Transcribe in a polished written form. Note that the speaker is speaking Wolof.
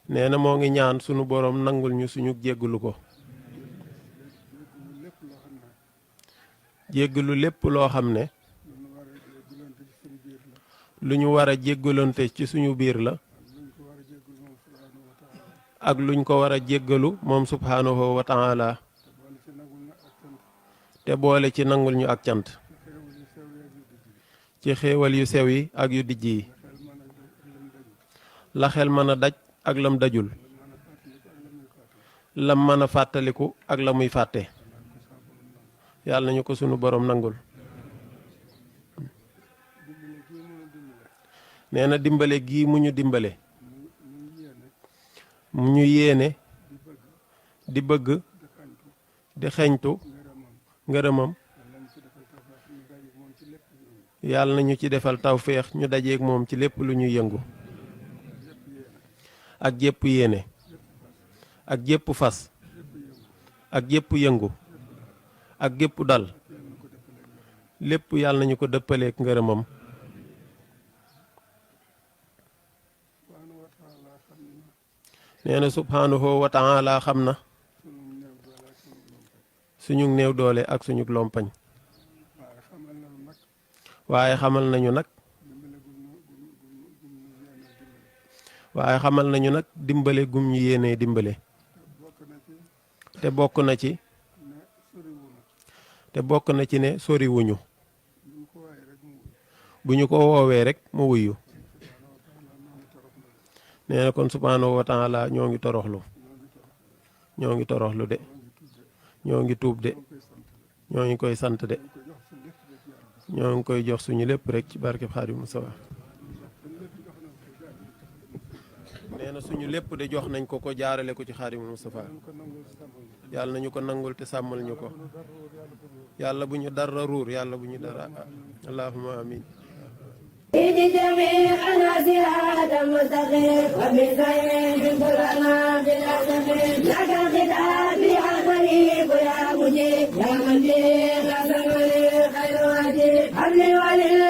nee na moo ngi ñaan sunu borom nangul ñu suñu jéggalu ko. jéggalu lépp loo xam ne lu ñu war a jéggalante ci suñu biir la ak luñ ko war a jéggalu moom subhaanahu wa taala te boole ci nangul ñu ak cant ci xéewal yu sew yi ak yu dijj yi la xel mën a daj ak lam dajul lam mën a fàttaliku ak la muy fàtte yàlla nañu ko sunu borom nangul. nee na dimbale gii mu ñu dimbale mu ñu yéene di bëgg di xeñtu ngërëmam yàlla nañu ci defal tawféex ñu dajeeg moom ci lépp lu ñuy yëngu ak jépp yéene ak jépp fas ak jépp yëngu ak gépp dal lépp yàlla nañu ko dëppaleek ngërëmam. nee na subhaanahu wa taala xam na suñu néew doole ak suñu lompañ waaye xamal nañu nag dimbale gum ñu yéenee dimbale te bokk na ci ne soriwuñu bu ñu ko woowee rek mu wuyu. nee na kon subhaanahu wa taala ñoo ngi toroxlu de ñoo ngi tuub de ñoo ngi koy sant de ñoo ngi koy jox suñu lépp rek ci barke Xaadimu Mustafaa. nee na suñu lépp de jox nañ ko ko jaarale ko ci Xaadimu Mustafaa. yàlla nañu ko nangul te sàmmal ñu ko yàlla bu ñu dara ruur yàlla bu ñu dara allahumma amin. بجميع ناصرات المستقيم وبالخير في كل أمان بالأسفين لك الختام